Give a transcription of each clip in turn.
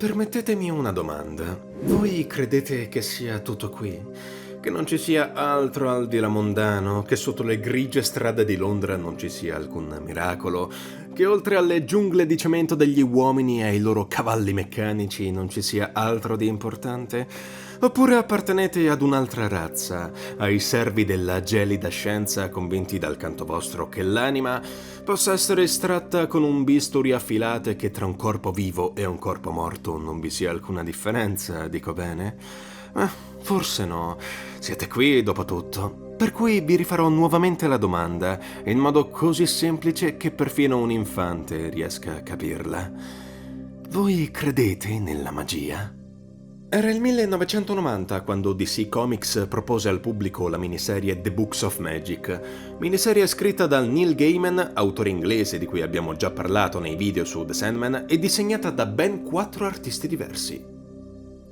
Permettetemi una domanda. Voi credete che sia tutto qui? Che non ci sia altro al di là mondano? Che sotto le grigie strade di Londra non ci sia alcun miracolo? Che oltre alle giungle di cemento degli uomini e ai loro cavalli meccanici non ci sia altro di importante? Oppure appartenete ad un'altra razza, ai servi della gelida scienza convinti dal canto vostro che l'anima possa essere estratta con un bisturi affilato e che tra un corpo vivo e un corpo morto non vi sia alcuna differenza, dico bene? Forse no. Siete qui, dopo tutto. Per cui vi rifarò nuovamente la domanda, in modo così semplice che perfino un infante riesca a capirla. Voi credete nella magia? Era il 1990 quando DC Comics propose al pubblico la miniserie The Books of Magic, miniserie scritta dal Neil Gaiman, autore inglese di cui abbiamo già parlato nei video su The Sandman, e disegnata da ben 4 artisti diversi.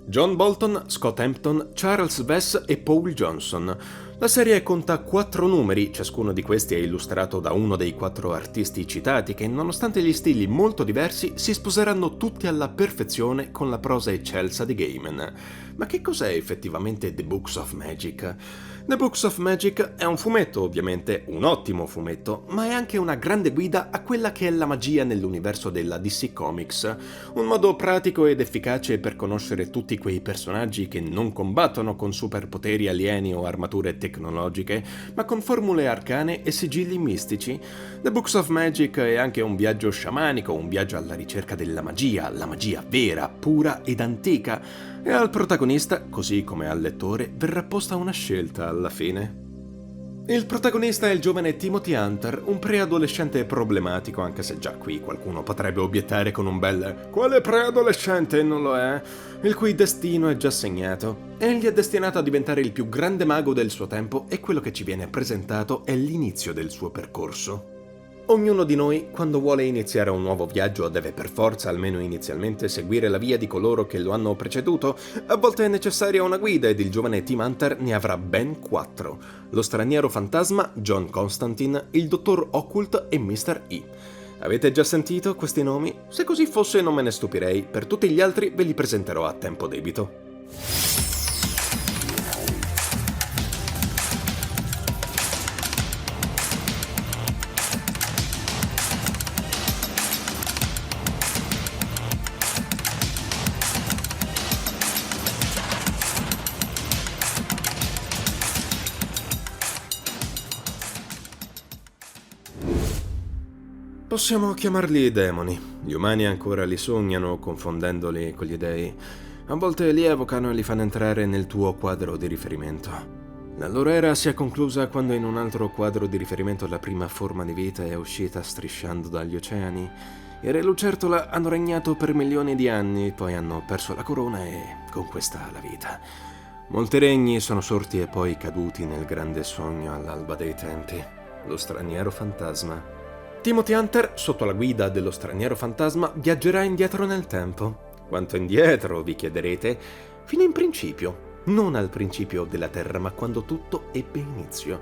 John Bolton, Scott Hampton, Charles Vess e Paul Johnson. La serie conta 4 numeri, ciascuno di questi è illustrato da uno dei 4 artisti citati che, nonostante gli stili molto diversi, si sposeranno tutti alla perfezione con la prosa eccelsa di Gaiman. Ma che cos'è effettivamente The Books of Magic? The Books of Magic è un fumetto, ovviamente, un ottimo fumetto, ma è anche una grande guida a quella che è la magia nell'universo della DC Comics, un modo pratico ed efficace per conoscere tutti quei personaggi che non combattono con superpoteri alieni o armature tecnologiche, ma con formule arcane e sigilli mistici. The Books of Magic è anche un viaggio sciamanico, un viaggio alla ricerca della magia, la magia vera, pura ed antica, e al protagonista, così come al lettore, verrà posta una scelta alla fine. Il protagonista è il giovane Timothy Hunter, un preadolescente problematico, anche se già qui qualcuno potrebbe obiettare con un bel «Quale preadolescente non lo è?», il cui destino è già segnato. Egli è destinato a diventare il più grande mago del suo tempo e quello che ci viene presentato è l'inizio del suo percorso. Ognuno di noi, quando vuole iniziare un nuovo viaggio, deve per forza, almeno inizialmente, seguire la via di coloro che lo hanno preceduto. A volte è necessaria una guida ed il giovane Tim Hunter ne avrà ben 4. Lo straniero fantasma, John Constantine, il dottor Occult e Mr. E. Avete già sentito questi nomi? Se così fosse non me ne stupirei, per tutti gli altri ve li presenterò a tempo debito. Possiamo chiamarli demoni. Gli umani ancora li sognano, confondendoli con gli dei. A volte li evocano e li fanno entrare nel tuo quadro di riferimento. La loro era si è conclusa quando in un altro quadro di riferimento la prima forma di vita è uscita strisciando dagli oceani. I re lucertola hanno regnato per milioni di anni, poi hanno perso la corona e con questa la vita. Molti regni sono sorti e poi caduti nel grande sogno all'alba dei tempi. Lo straniero fantasma. Timothy Hunter, sotto la guida dello straniero fantasma, viaggerà indietro nel tempo. Quanto indietro, vi chiederete? Fino in principio. Non al principio della Terra, ma quando tutto ebbe inizio.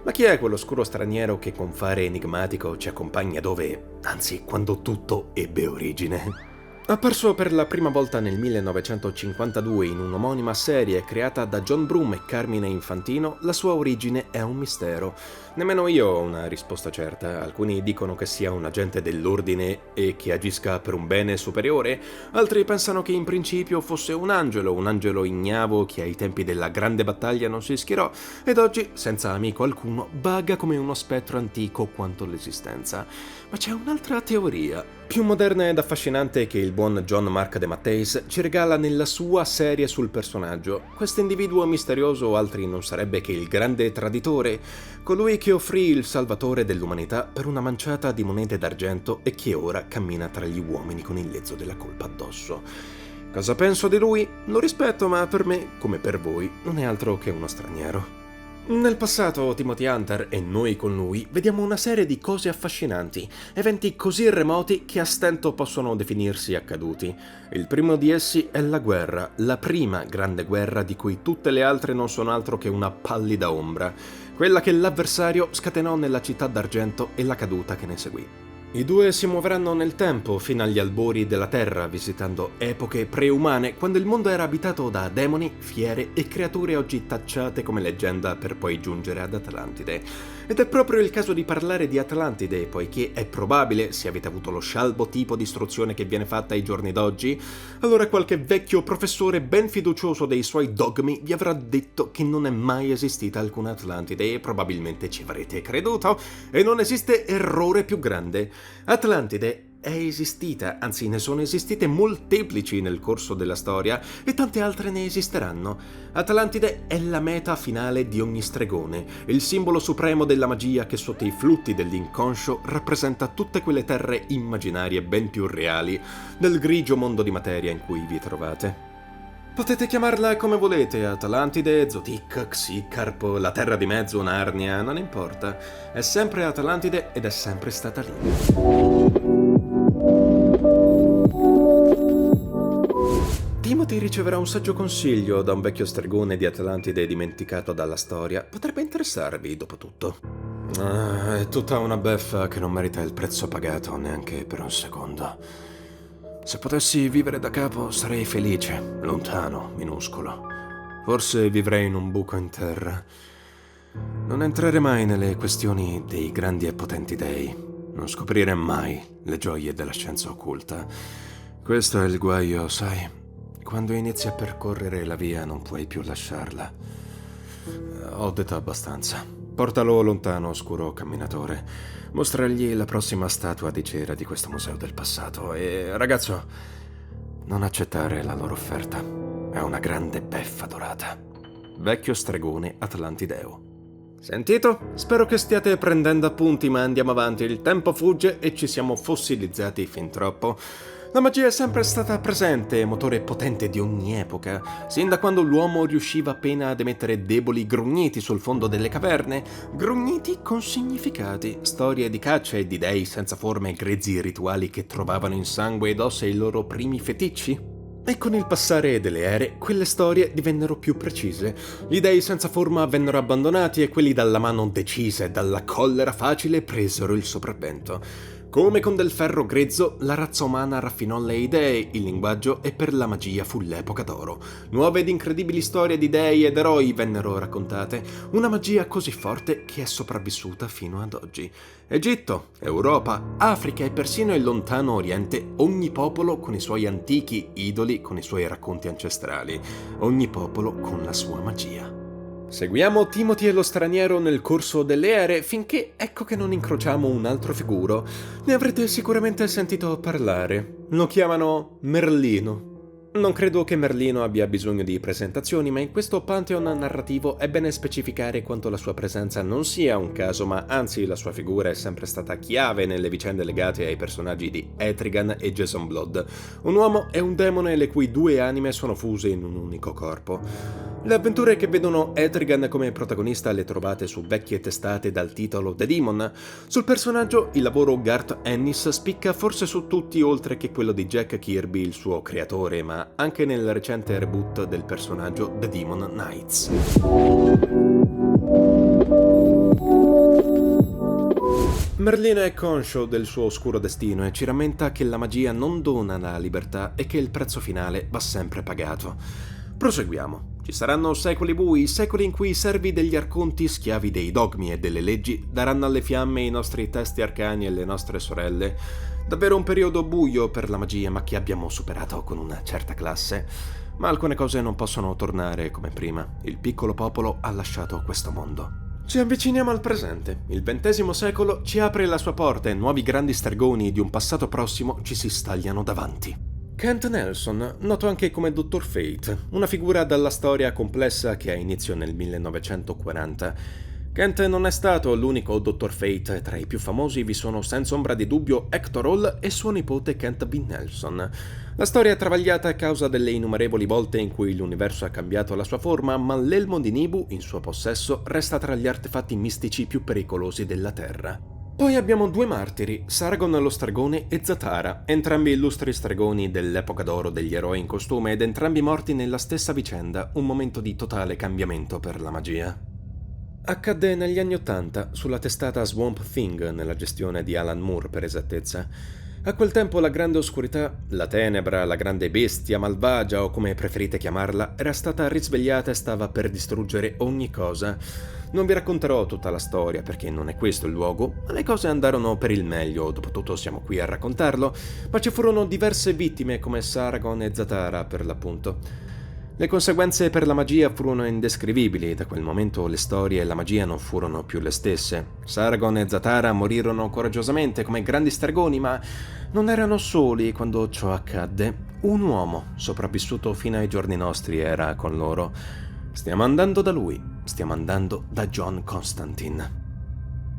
Ma chi è quell'oscuro straniero che con fare enigmatico ci accompagna dove, anzi, quando tutto ebbe origine? Apparso per la prima volta nel 1952 in un'omonima serie creata da John Broome e Carmine Infantino, la sua origine è un mistero. Nemmeno io ho una risposta certa. Alcuni dicono che sia un agente dell'ordine e che agisca per un bene superiore, altri pensano che in principio fosse un angelo ignavo che ai tempi della grande battaglia non si schierò ed oggi, senza amico alcuno, vaga come uno spettro antico quanto l'esistenza. Ma c'è un'altra teoria, più moderna ed affascinante, che il buon John Mark de Matteis ci regala nella sua serie sul personaggio. Questo individuo misterioso altri non sarebbe che il grande traditore, colui che offrì il salvatore dell'umanità per una manciata di monete d'argento e che ora cammina tra gli uomini con il lezzo della colpa addosso. Cosa penso di lui? Lo rispetto, ma per me, come per voi, non è altro che uno straniero. Nel passato, Timothy Hunter e noi con lui vediamo una serie di cose affascinanti, eventi così remoti che a stento possono definirsi accaduti. Il primo di essi è la guerra, la prima grande guerra di cui tutte le altre non sono altro che una pallida ombra, quella che l'avversario scatenò nella città d'argento e la caduta che ne seguì. I due si muoveranno nel tempo fino agli albori della Terra, visitando epoche preumane, quando il mondo era abitato da demoni, fiere e creature oggi tacciate come leggenda, per poi giungere ad Atlantide. Ed è proprio il caso di parlare di Atlantide, poiché è probabile, se avete avuto lo scialbo tipo di istruzione che viene fatta ai giorni d'oggi, allora qualche vecchio professore ben fiducioso dei suoi dogmi vi avrà detto che non è mai esistita alcuna Atlantide, e probabilmente ci avrete creduto, e non esiste errore più grande. Atlantide è esistita, anzi ne sono esistite molteplici nel corso della storia e tante altre ne esisteranno. Atlantide è la meta finale di ogni stregone, il simbolo supremo della magia che sotto i flutti dell'inconscio rappresenta tutte quelle terre immaginarie ben più reali del grigio mondo di materia in cui vi trovate. Potete chiamarla come volete, Atlantide, Zotic, Xicarpo, la terra di mezzo, Narnia, non importa. È sempre Atlantide ed è sempre stata lì. Timothy riceverà un saggio consiglio da un vecchio stregone di Atlantide dimenticato dalla storia. Potrebbe interessarvi, dopo tutto. È tutta una beffa che non merita il prezzo pagato neanche per un secondo. Se potessi vivere da capo sarei felice, lontano, minuscolo. Forse vivrei in un buco in terra. Non entrare mai nelle questioni dei grandi e potenti dei. Non scoprire mai le gioie della scienza occulta. Questo è il guaio, sai. Quando inizi a percorrere la via non puoi più lasciarla. Ho detto abbastanza. Portalo lontano, oscuro camminatore. Mostrargli la prossima statua di cera di questo museo del passato. E, ragazzo, non accettare la loro offerta. È una grande beffa dorata. Vecchio stregone atlantideo. Sentito? Spero che stiate prendendo appunti, ma andiamo avanti. Il tempo fugge e ci siamo fossilizzati fin troppo. La magia è sempre stata presente, motore potente di ogni epoca, sin da quando l'uomo riusciva appena ad emettere deboli grugniti sul fondo delle caverne, grugniti con significati, storie di caccia e di dei senza forme e grezzi rituali che trovavano in sangue ed ossa i loro primi feticci. E con il passare delle ere, quelle storie divennero più precise. Gli dei senza forma vennero abbandonati e quelli dalla mano decisa e dalla collera facile presero il sopravvento. Come con del ferro grezzo, la razza umana raffinò le idee, il linguaggio e per la magia fu l'epoca d'oro. Nuove ed incredibili storie di dei ed eroi vennero raccontate, una magia così forte che è sopravvissuta fino ad oggi. Egitto, Europa, Africa e persino il lontano Oriente, ogni popolo con i suoi antichi idoli, con i suoi racconti ancestrali, ogni popolo con la sua magia. Seguiamo Timothy e lo straniero nel corso delle ere finché ecco che non incrociamo un altro figuro. Ne avrete sicuramente sentito parlare. Lo chiamano Merlino. Non credo che Merlino abbia bisogno di presentazioni, ma in questo pantheon narrativo è bene specificare quanto la sua presenza non sia un caso, ma anzi la sua figura è sempre stata chiave nelle vicende legate ai personaggi di Etrigan e Jason Blood, un uomo e un demone le cui due anime sono fuse in un unico corpo. Le avventure che vedono Etrigan come protagonista le trovate su vecchie testate dal titolo The Demon. Sul personaggio il lavoro Garth Ennis spicca forse su tutti, oltre che quello di Jack Kirby, il suo creatore, ma anche nel recente reboot del personaggio The Demon Knights. Merlino è conscio del suo oscuro destino e ci rammenta che la magia non dona la libertà e che il prezzo finale va sempre pagato. Proseguiamo. Ci saranno secoli bui, secoli in cui i servi degli arconti, schiavi dei dogmi e delle leggi, daranno alle fiamme i nostri testi arcani e le nostre sorelle. Davvero un periodo buio per la magia, ma che abbiamo superato con una certa classe. Ma alcune cose non possono tornare come prima. Il piccolo popolo ha lasciato questo mondo. Ci avviciniamo al presente. Il XX secolo ci apre la sua porta e nuovi grandi stregoni di un passato prossimo ci si stagliano davanti. Kent Nelson, noto anche come Dr. Fate, una figura dalla storia complessa che ha inizio nel 1940. Kent non è stato l'unico Dr. Fate, tra i più famosi vi sono senza ombra di dubbio Hector Hall e suo nipote Kent B. Nelson. La storia è travagliata a causa delle innumerevoli volte in cui l'universo ha cambiato la sua forma, ma l'elmo di Nibu, in suo possesso, resta tra gli artefatti mistici più pericolosi della Terra. Poi abbiamo due martiri, Sargon lo stregone e Zatara, entrambi illustri stregoni dell'epoca d'oro degli eroi in costume ed entrambi morti nella stessa vicenda, un momento di totale cambiamento per la magia. Accadde negli anni '80 sulla testata Swamp Thing, nella gestione di Alan Moore per esattezza. A quel tempo la grande oscurità, la tenebra, la grande bestia malvagia o come preferite chiamarla, era stata risvegliata e stava per distruggere ogni cosa. Non vi racconterò tutta la storia perché non è questo il luogo, ma le cose andarono per il meglio, dopotutto siamo qui a raccontarlo, ma ci furono diverse vittime come Sargon e Zatara per l'appunto. Le conseguenze per la magia furono indescrivibili, da quel momento le storie e la magia non furono più le stesse. Sargon e Zatara morirono coraggiosamente come grandi stregoni, ma non erano soli quando ciò accadde. Un uomo, sopravvissuto fino ai giorni nostri, era con loro. Stiamo andando da lui, stiamo andando da John Constantine.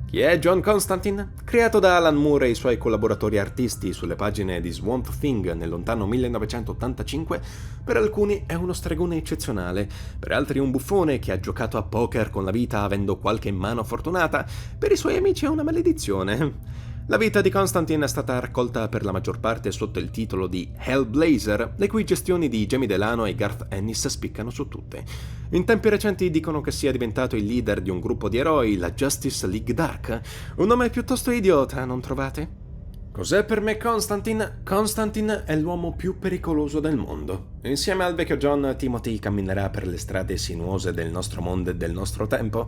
Chi è John Constantine? Creato da Alan Moore e i suoi collaboratori artisti sulle pagine di Swamp Thing nel lontano 1985, per alcuni è uno stregone eccezionale, per altri un buffone che ha giocato a poker con la vita avendo qualche mano fortunata, per i suoi amici è una maledizione. La vita di Constantine è stata raccolta per la maggior parte sotto il titolo di Hellblazer, le cui gestioni di Jamie Delano e Garth Ennis spiccano su tutte. In tempi recenti dicono che sia diventato il leader di un gruppo di eroi, la Justice League Dark. Un nome piuttosto idiota, non trovate? Cos'è per me Constantine? Constantine è l'uomo più pericoloso del mondo. Insieme al vecchio John, Timothy camminerà per le strade sinuose del nostro mondo e del nostro tempo.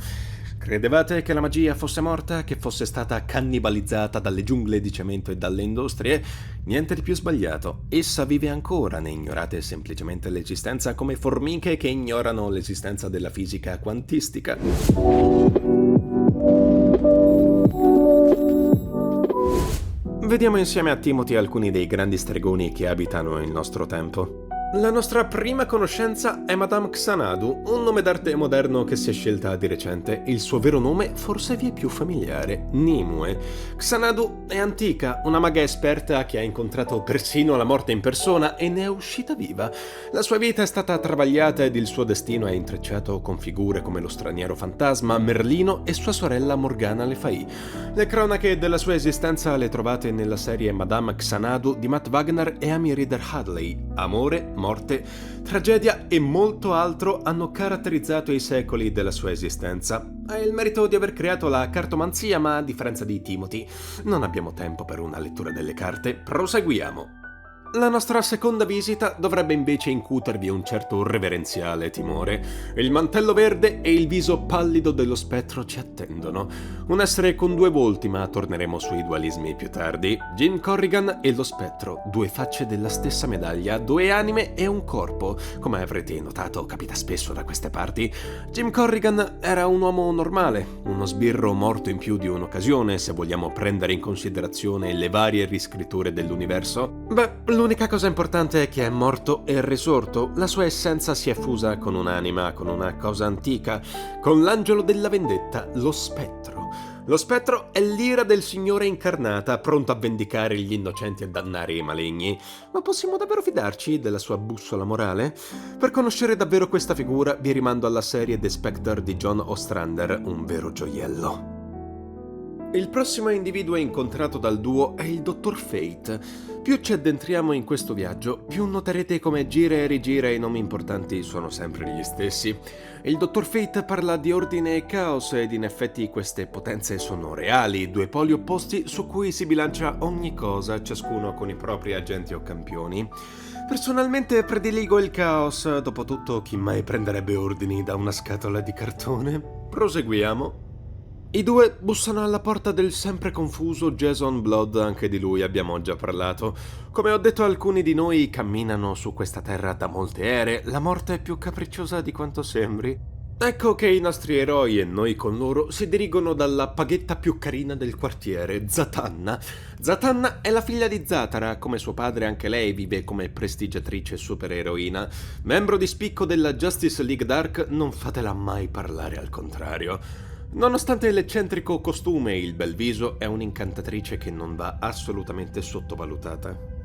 Credevate che la magia fosse morta, che fosse stata cannibalizzata dalle giungle di cemento e dalle industrie? Niente di più sbagliato. Essa vive ancora, ne ignorate semplicemente l'esistenza come formiche che ignorano l'esistenza della fisica quantistica. Vediamo insieme a Timothy alcuni dei grandi stregoni che abitano il nostro tempo. La nostra prima conoscenza è Madame Xanadu, un nome d'arte moderno che si è scelta di recente. Il suo vero nome forse vi è più familiare, Nimue. Xanadu è antica, una maga esperta che ha incontrato persino la morte in persona e ne è uscita viva. La sua vita è stata travagliata ed il suo destino è intrecciato con figure come lo straniero fantasma, Merlino e sua sorella Morgana Le Fay. Le cronache della sua esistenza le trovate nella serie Madame Xanadu di Matt Wagner e Amy Reader Hadley. Amore, morte, tragedia e molto altro hanno caratterizzato i secoli della sua esistenza. Ha il merito di aver creato la cartomanzia, ma a differenza di Timothy, non abbiamo tempo per una lettura delle carte. Proseguiamo. La nostra seconda visita dovrebbe invece incutervi un certo reverenziale timore. Il mantello verde e il viso pallido dello spettro ci attendono. Un essere con due volti, ma torneremo sui dualismi più tardi. Jim Corrigan e lo spettro, due facce della stessa medaglia, due anime e un corpo. Come avrete notato, capita spesso da queste parti. Jim Corrigan era un uomo normale, uno sbirro morto in più di un'occasione, se vogliamo prendere in considerazione le varie riscritture dell'universo. L'unica cosa importante è che è morto e risorto. La sua essenza si è fusa con un'anima, con una cosa antica, con l'angelo della vendetta, lo spettro. Lo spettro è l'ira del Signore incarnata, pronto a vendicare gli innocenti e dannare i maligni. Ma possiamo davvero fidarci della sua bussola morale? Per conoscere davvero questa figura vi rimando alla serie The Spectre di John Ostrander, un vero gioiello. Il prossimo individuo incontrato dal duo è il Dottor Fate. Più ci addentriamo in questo viaggio, più noterete come gira e rigira i nomi importanti sono sempre gli stessi. Il Dottor Fate parla di ordine e caos ed in effetti queste potenze sono reali, due poli opposti su cui si bilancia ogni cosa, ciascuno con i propri agenti o campioni. Personalmente prediligo il caos, dopotutto chi mai prenderebbe ordini da una scatola di cartone? Proseguiamo. I due bussano alla porta del sempre confuso Jason Blood, anche di lui abbiamo già parlato. Come ho detto, alcuni di noi camminano su questa terra da molte ere, la morte è più capricciosa di quanto sembri. Ecco che i nostri eroi e noi con loro si dirigono dalla paghetta più carina del quartiere, Zatanna. Zatanna è la figlia di Zatara, come suo padre anche lei vive come prestigiatrice supereroina. Membro di spicco della Justice League Dark, non fatela mai parlare al contrario. Nonostante l'eccentrico costume e il bel viso, è un'incantatrice che non va assolutamente sottovalutata.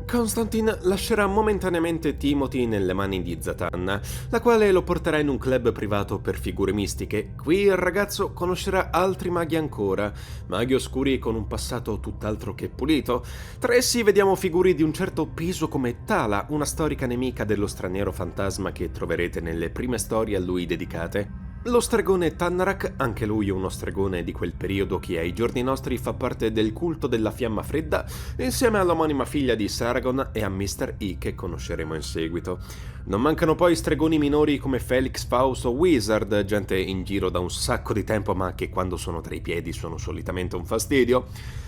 Constantine lascerà momentaneamente Timothy nelle mani di Zatanna, la quale lo porterà in un club privato per figure mistiche. Qui il ragazzo conoscerà altri maghi ancora, maghi oscuri con un passato tutt'altro che pulito. Tra essi vediamo figure di un certo peso come Tala, una storica nemica dello straniero fantasma che troverete nelle prime storie a lui dedicate. Lo stregone Tannarak, anche lui uno stregone di quel periodo che ai giorni nostri fa parte del culto della fiamma fredda, insieme all'omonima figlia di Saragon e a Mr. E che conosceremo in seguito. Non mancano poi stregoni minori come Felix Faust o Wizard, gente in giro da un sacco di tempo ma che quando sono tra i piedi sono solitamente un fastidio.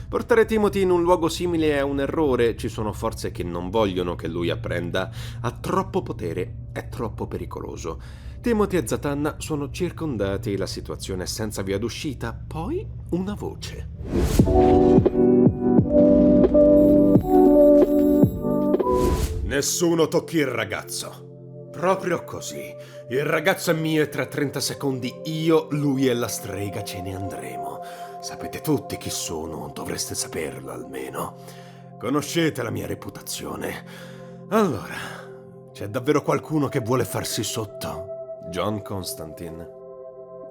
Portare Timothy in un luogo simile è un errore, ci sono forze che non vogliono che lui apprenda. Ha troppo potere, è troppo pericoloso. Timothy e Zatanna sono circondati, la situazione è senza via d'uscita, poi una voce. Nessuno tocchi il ragazzo. Proprio così. Il ragazzo è mio e tra 30 secondi io, lui e la strega ce ne andremo. Sapete tutti chi sono, dovreste saperlo almeno. Conoscete la mia reputazione. Allora, c'è davvero qualcuno che vuole farsi sotto? John Constantine.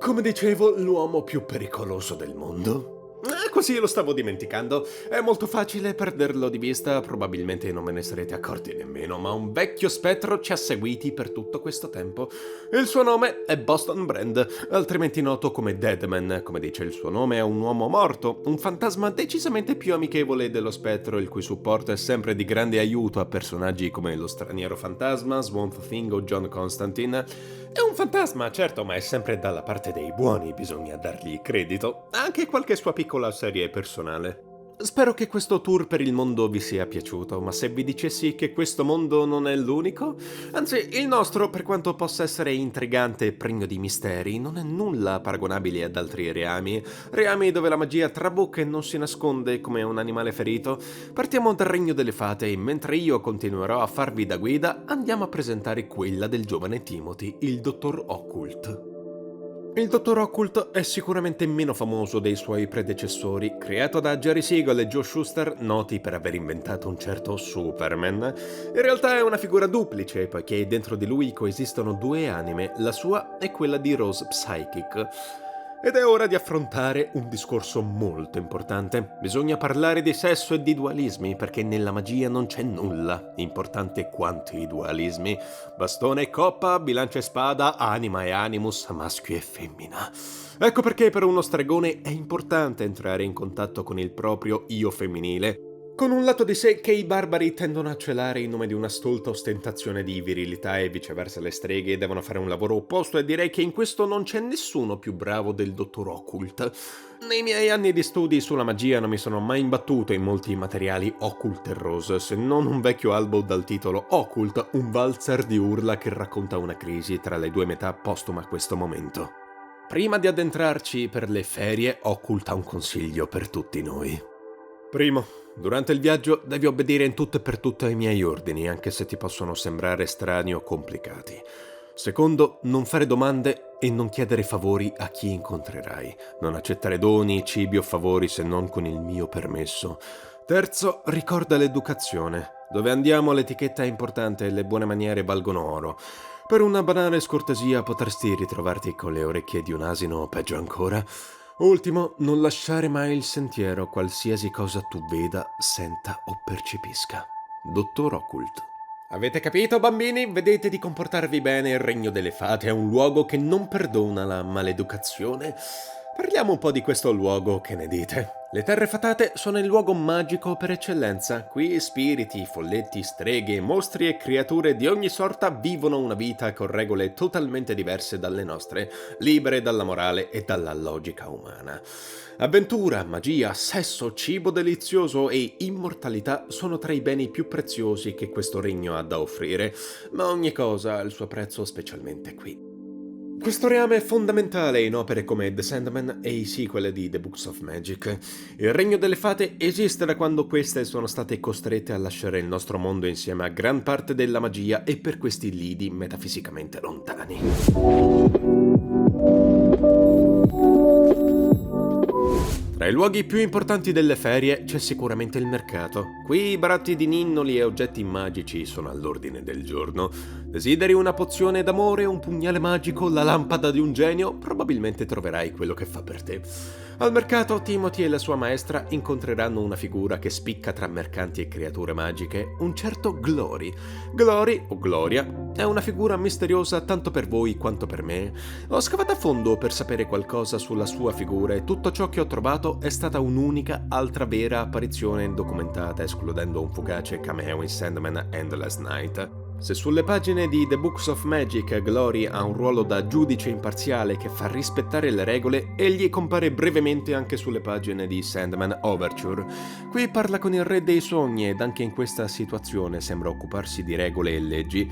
Come dicevo, l'uomo più pericoloso del mondo? Così lo stavo dimenticando. È molto facile perderlo di vista, probabilmente non ve ne sarete accorti nemmeno, ma un vecchio spettro ci ha seguiti per tutto questo tempo. Il suo nome è Boston Brand, altrimenti noto come Deadman. Come dice il suo nome, è un uomo morto, un fantasma decisamente più amichevole dello spettro, il cui supporto è sempre di grande aiuto a personaggi come lo straniero fantasma, Swamp Thing o John Constantine. È un fantasma, certo, ma è sempre dalla parte dei buoni, bisogna dargli credito. Anche qualche sua piccola serie personale. Spero che questo tour per il mondo vi sia piaciuto, ma se vi dicessi che questo mondo non è l'unico? Anzi, il nostro, per quanto possa essere intrigante e pregno di misteri, non è nulla paragonabile ad altri reami dove la magia trabocca e non si nasconde come un animale ferito. Partiamo dal regno delle fate e mentre io continuerò a farvi da guida, andiamo a presentare quella del giovane Timothy, il dottor Occult. Il Dottor Occult è sicuramente meno famoso dei suoi predecessori, creato da Jerry Siegel e Joe Shuster, noti per aver inventato un certo Superman. In realtà è una figura duplice, poiché dentro di lui coesistono due anime, la sua e quella di Rose Psychic. Ed è ora di affrontare un discorso molto importante. Bisogna parlare di sesso e di dualismi, perché nella magia non c'è nulla importante quanto i dualismi. Bastone e coppa, bilancia e spada, anima e animus, maschio e femmina. Ecco perché per uno stregone è importante entrare in contatto con il proprio io femminile, con un lato di sé che i barbari tendono a celare in nome di una stolta ostentazione di virilità e viceversa le streghe devono fare un lavoro opposto e direi che in questo non c'è nessuno più bravo del dottor Occult. Nei miei anni di studi sulla magia non mi sono mai imbattuto in molti materiali occult e rose, se non un vecchio albo dal titolo Occult, un valzer di urla che racconta una crisi tra le due metà postuma a questo momento. Prima di addentrarci per le ferie, Occult ha un consiglio per tutti noi. Primo, durante il viaggio devi obbedire in tutto e per tutto ai miei ordini, anche se ti possono sembrare strani o complicati. Secondo, non fare domande e non chiedere favori a chi incontrerai. Non accettare doni, cibi o favori se non con il mio permesso. Terzo, ricorda l'educazione. Dove andiamo l'etichetta è importante e le buone maniere valgono oro. Per una banale scortesia potresti ritrovarti con le orecchie di un asino o peggio ancora. Ultimo, non lasciare mai il sentiero, qualsiasi cosa tu veda, senta o percepisca. Dottor Occult. Avete capito, bambini? Vedete di comportarvi bene, il regno delle fate è un luogo che non perdona la maleducazione. Parliamo un po' di questo luogo, che ne dite? Le terre fatate sono il luogo magico per eccellenza. Qui spiriti, folletti, streghe, mostri e creature di ogni sorta vivono una vita con regole totalmente diverse dalle nostre, libere dalla morale e dalla logica umana. Avventura, magia, sesso, cibo delizioso e immortalità sono tra i beni più preziosi che questo regno ha da offrire, ma ogni cosa ha il suo prezzo, specialmente qui. Questo reame è fondamentale in opere come The Sandman e i sequel di The Books of Magic. Il regno delle fate esiste da quando queste sono state costrette a lasciare il nostro mondo insieme a gran parte della magia e per questi lidi metafisicamente lontani. Tra i luoghi più importanti delle ferie c'è sicuramente il mercato. Qui i baratti di ninnoli e oggetti magici sono all'ordine del giorno. Desideri una pozione d'amore, un pugnale magico, la lampada di un genio? Probabilmente troverai quello che fa per te. Al mercato Timothy e la sua maestra incontreranno una figura che spicca tra mercanti e creature magiche, un certo Glory. Glory, o Gloria, È una figura misteriosa tanto per voi quanto per me. Ho scavato a fondo per sapere qualcosa sulla sua figura e tutto ciò che ho trovato è stata un'unica altra vera apparizione documentata, escludendo un fugace cameo in Sandman Endless Night. Se sulle pagine di The Books of Magic Glory ha un ruolo da giudice imparziale che fa rispettare le regole, egli compare brevemente anche sulle pagine di Sandman Overture. Qui parla con il re dei sogni ed anche in questa situazione sembra occuparsi di regole e leggi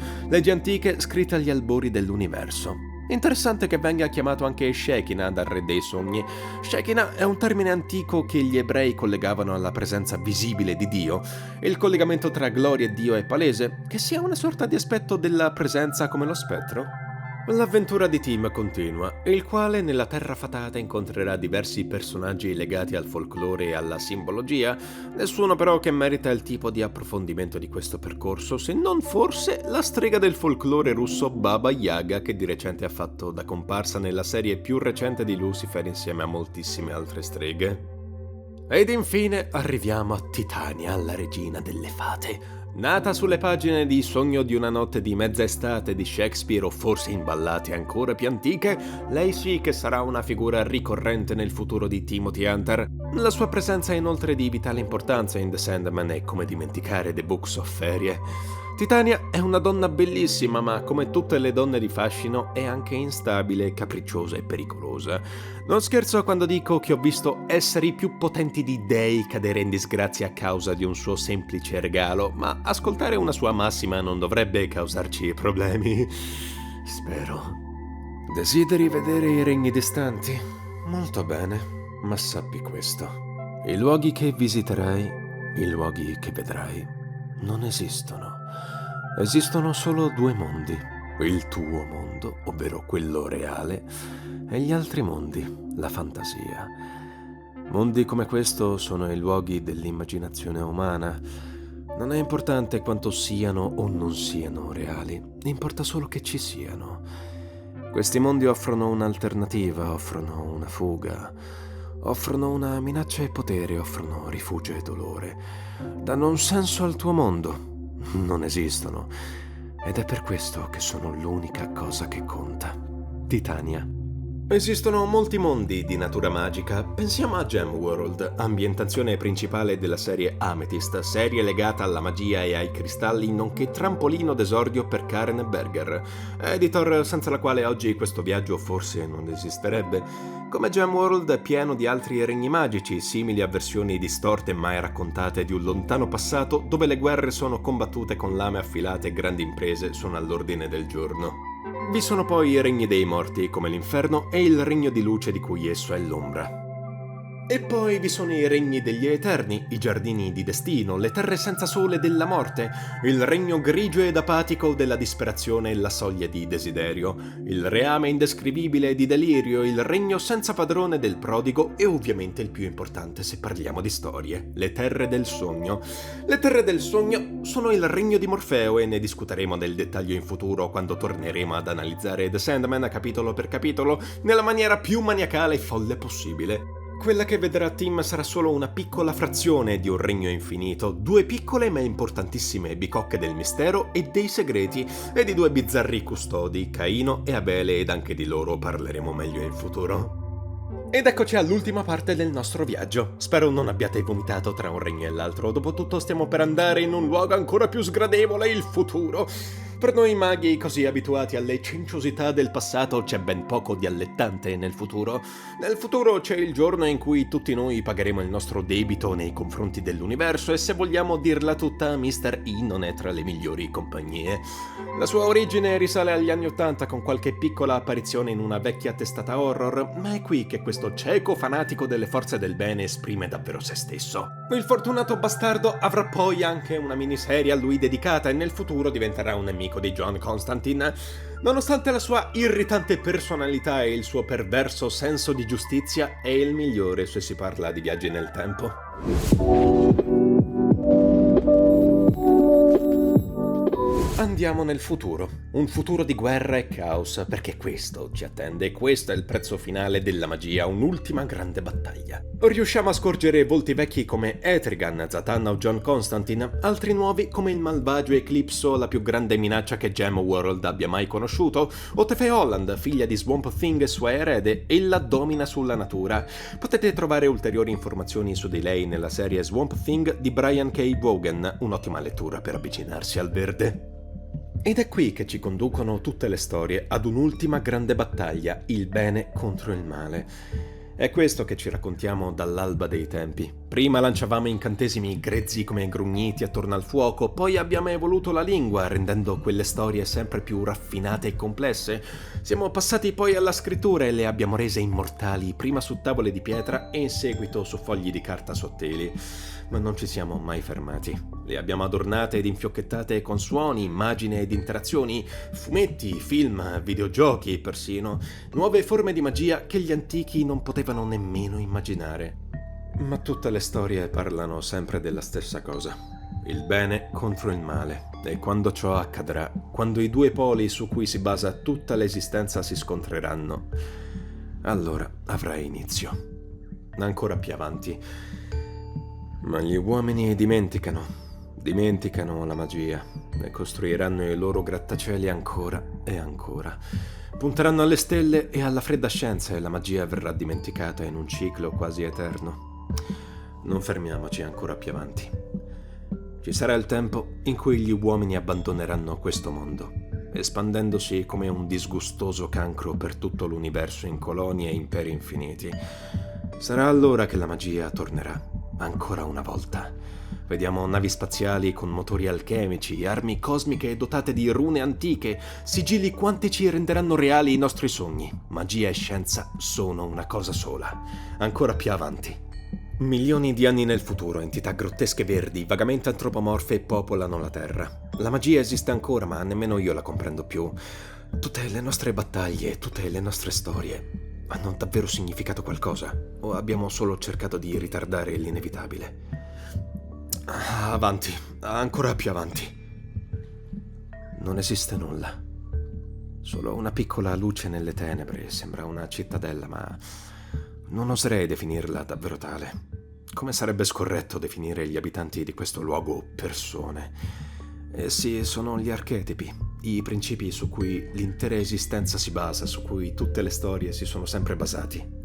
antiche scritte agli albori dell'universo. Interessante che venga chiamato anche Shekinah dal re dei sogni. Shekinah è un termine antico che gli ebrei collegavano alla presenza visibile di Dio. Il collegamento tra gloria e Dio è palese, che sia una sorta di aspetto della presenza come lo spettro? L'avventura di Tim continua, il quale nella Terra Fatata incontrerà diversi personaggi legati al folklore e alla simbologia, nessuno però che merita il tipo di approfondimento di questo percorso, se non forse la strega del folklore russo Baba Yaga, che di recente ha fatto da comparsa nella serie più recente di Lucifer insieme a moltissime altre streghe. Ed infine arriviamo a Titania, la regina delle fate. Nata sulle pagine di Sogno di una notte di mezza estate di Shakespeare o forse in ballate ancora più antiche, lei sì che sarà una figura ricorrente nel futuro di Timothy Hunter. La sua presenza è inoltre di vitale importanza in The Sandman e come dimenticare The Books of Faerie. Titania è una donna bellissima, ma come tutte le donne di fascino è anche instabile, capricciosa e pericolosa. Non scherzo quando dico che ho visto esseri più potenti di dei cadere in disgrazia a causa di un suo semplice regalo, ma ascoltare una sua massima non dovrebbe causarci problemi. Spero. Desideri vedere i regni distanti? Molto bene, ma sappi questo. I luoghi che visiterai, i luoghi che vedrai, non esistono. Esistono solo due mondi, il tuo mondo, ovvero quello reale, e gli altri mondi, la fantasia. Mondi come questo sono i luoghi dell'immaginazione umana. Non è importante quanto siano o non siano reali, importa solo che ci siano. Questi mondi offrono un'alternativa, offrono una fuga, offrono una minaccia e potere, offrono rifugio e dolore. Danno un senso al tuo mondo. Non esistono, ed è per questo che sono l'unica cosa che conta. Titania. Esistono molti mondi di natura magica. Pensiamo a Gemworld, ambientazione principale della serie Amethyst, serie legata alla magia e ai cristalli, nonché trampolino d'esordio per Karen Berger, editor senza la quale oggi questo viaggio forse non esisterebbe. Come Gemworld è pieno di altri regni magici, simili a versioni distorte mai raccontate di un lontano passato dove le guerre sono combattute con lame affilate e grandi imprese sono all'ordine del giorno. Vi sono poi i regni dei morti, come l'inferno, e il regno di luce di cui esso è l'ombra. E poi vi sono i regni degli eterni, i giardini di destino, le terre senza sole della morte, il regno grigio ed apatico della disperazione e la soglia di desiderio, il reame indescrivibile di delirio, il regno senza padrone del prodigo e ovviamente il più importante se parliamo di storie, le terre del sogno. Le terre del sogno sono il regno di Morfeo e ne discuteremo nel dettaglio in futuro quando torneremo ad analizzare The Sandman capitolo per capitolo nella maniera più maniacale e folle possibile. Quella che vedrà Tim sarà solo una piccola frazione di un regno infinito, due piccole ma importantissime bicocche del mistero e dei segreti e di due bizzarri custodi, Caino e Abele, ed anche di loro parleremo meglio in futuro. Ed eccoci all'ultima parte del nostro viaggio. Spero non abbiate vomitato tra un regno e l'altro, dopotutto stiamo per andare in un luogo ancora più sgradevole, il futuro. Per noi maghi così abituati alle cinciosità del passato c'è ben poco di allettante nel futuro. Nel futuro c'è il giorno in cui tutti noi pagheremo il nostro debito nei confronti dell'universo e se vogliamo dirla tutta, Mr. E non è tra le migliori compagnie. La sua origine risale agli anni '80 con qualche piccola apparizione in una vecchia testata horror, ma è qui che questo cieco fanatico delle forze del bene esprime davvero se stesso. Il fortunato bastardo avrà poi anche una miniserie a lui dedicata e nel futuro diventerà un nemico di John Constantine. Nonostante la sua irritante personalità e il suo perverso senso di giustizia, è il migliore se si parla di viaggi nel tempo. Andiamo nel futuro, un futuro di guerra e caos, perché questo ci attende e questo è il prezzo finale della magia, un'ultima grande battaglia. Riusciamo a scorgere volti vecchi come Etrigan, Zatanna o John Constantine, altri nuovi come il malvagio Eclipso, la più grande minaccia che Gem World abbia mai conosciuto, o Tefe Holland, figlia di Swamp Thing e sua erede, ella domina sulla natura. Potete trovare ulteriori informazioni su di lei nella serie Swamp Thing di Brian K. Vaughan, un'ottima lettura per avvicinarsi al verde. Ed è qui che ci conducono tutte le storie ad un'ultima grande battaglia, il bene contro il male. È questo che ci raccontiamo dall'alba dei tempi. Prima lanciavamo incantesimi grezzi come grugniti attorno al fuoco, poi abbiamo evoluto la lingua, rendendo quelle storie sempre più raffinate e complesse. Siamo passati poi alla scrittura e le abbiamo rese immortali, prima su tavole di pietra e in seguito su fogli di carta sottili. Ma non ci siamo mai fermati. Le abbiamo adornate ed infiocchettate con suoni, immagini ed interazioni, fumetti, film, videogiochi persino, nuove forme di magia che gli antichi non potevano nemmeno immaginare. Ma tutte le storie parlano sempre della stessa cosa: il bene contro il male. E quando ciò accadrà, quando i due poli su cui si basa tutta l'esistenza si scontreranno, allora avrà inizio. Ancora più avanti. Ma gli uomini dimenticano la magia e costruiranno i loro grattacieli ancora e ancora. Punteranno alle stelle e alla fredda scienza e la magia verrà dimenticata in un ciclo quasi eterno. Non fermiamoci ancora più avanti. Ci sarà il tempo in cui gli uomini abbandoneranno questo mondo, espandendosi come un disgustoso cancro per tutto l'universo in colonie e imperi infiniti. Sarà allora che la magia tornerà. Ancora una volta. Vediamo navi spaziali con motori alchemici, armi cosmiche dotate di rune antiche, sigilli quantici renderanno reali i nostri sogni. Magia e scienza sono una cosa sola. Ancora più avanti. Milioni di anni nel futuro, entità grottesche verdi, vagamente antropomorfe popolano la Terra. La magia esiste ancora, ma nemmeno io la comprendo più. Tutte le nostre battaglie, tutte le nostre storie hanno davvero significato qualcosa? O abbiamo solo cercato di ritardare l'inevitabile? Avanti, ancora più avanti. Non esiste nulla. Solo una piccola luce nelle tenebre, sembra una cittadella, ma non oserei definirla davvero tale. Come sarebbe scorretto definire gli abitanti di questo luogo persone? Essi sono gli archetipi, i principi su cui l'intera esistenza si basa, su cui tutte le storie si sono sempre basati.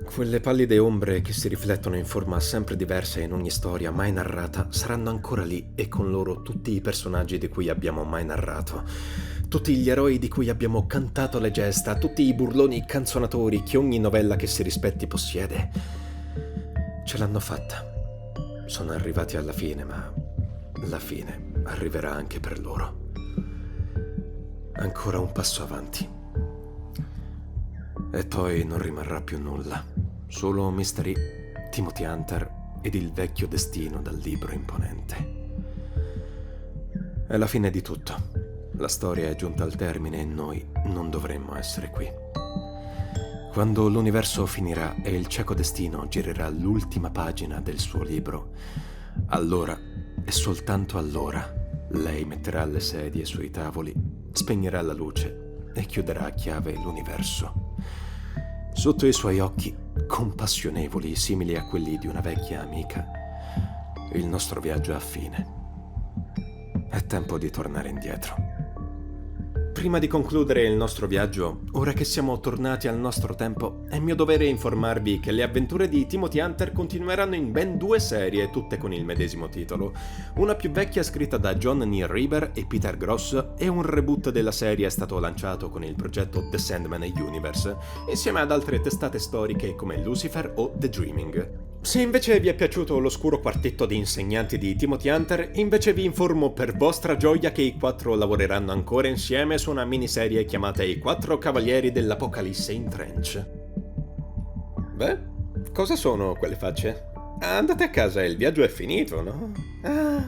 Quelle pallide ombre che si riflettono in forma sempre diversa in ogni storia mai narrata saranno ancora lì e con loro tutti i personaggi di cui abbiamo mai narrato, tutti gli eroi di cui abbiamo cantato le gesta, tutti i burloni canzonatori che ogni novella che si rispetti possiede. Ce l'hanno fatta. Sono arrivati alla fine, ma la fine arriverà anche per loro. Ancora un passo avanti. E poi non rimarrà più nulla. Solo Mystery, Timothy Hunter ed il vecchio destino dal libro imponente. È la fine di tutto. La storia è giunta al termine e noi non dovremmo essere qui. Quando l'universo finirà e il cieco destino girerà l'ultima pagina del suo libro, allora, e soltanto allora, lei metterà le sedie sui tavoli, spegnerà la luce e chiuderà a chiave l'universo. Sotto i suoi occhi, compassionevoli, simili a quelli di una vecchia amica, il nostro viaggio ha fine. È tempo di tornare indietro. Prima di concludere il nostro viaggio, ora che siamo tornati al nostro tempo, è mio dovere informarvi che le avventure di Timothy Hunter continueranno in ben 2 serie, tutte con il medesimo titolo. Una più vecchia scritta da John Neal Riber e Peter Gross, e un reboot della serie è stato lanciato con il progetto The Sandman Universe, insieme ad altre testate storiche come Lucifer o The Dreaming. Se invece vi è piaciuto l'oscuro quartetto di insegnanti di Timothy Hunter, invece vi informo per vostra gioia che i 4 lavoreranno ancora insieme su una miniserie chiamata I 4 Cavalieri dell'Apocalisse in Trench. Beh, cosa sono quelle facce? Andate a casa, il viaggio è finito, no? Ah,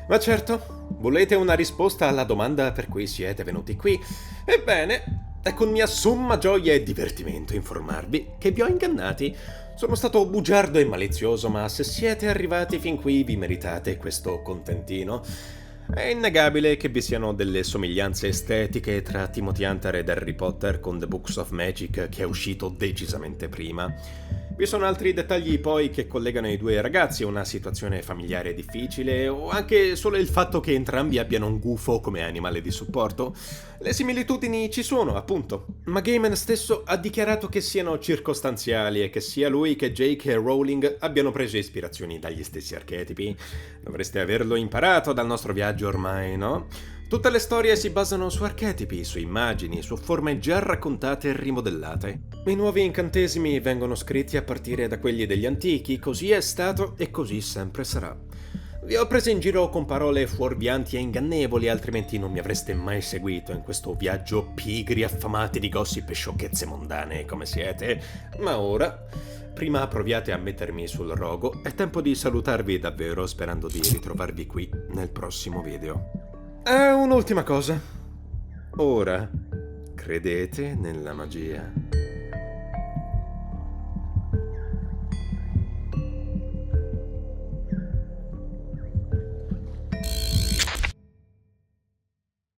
ma certo, volete una risposta alla domanda per cui siete venuti qui? Ebbene, è con mia somma gioia e divertimento informarvi che vi ho ingannati. Sono stato bugiardo e malizioso, ma se siete arrivati fin qui vi meritate questo contentino. È innegabile che vi siano delle somiglianze estetiche tra Timothy Hunter ed Harry Potter con The Books of Magic, che è uscito decisamente prima. Vi sono altri dettagli poi che collegano i due ragazzi a una situazione familiare difficile, o anche solo il fatto che entrambi abbiano un gufo come animale di supporto. Le similitudini ci sono, appunto, ma Gaiman stesso ha dichiarato che siano circostanziali e che sia lui che J.K. Rowling abbiano preso ispirazioni dagli stessi archetipi. Dovreste averlo imparato dal nostro viaggio ormai, no? Tutte le storie si basano su archetipi, su immagini, su forme già raccontate e rimodellate. I nuovi incantesimi vengono scritti a partire da quelli degli antichi, così è stato e così sempre sarà. Vi ho preso in giro con parole fuorvianti e ingannevoli, altrimenti non mi avreste mai seguito in questo viaggio pigri affamati di gossip e sciocchezze mondane come siete. Ma ora, prima proviate a mettermi sul rogo, è tempo di salutarvi davvero, sperando di ritrovarvi qui nel prossimo video. Un'ultima cosa. Ora, credete nella magia?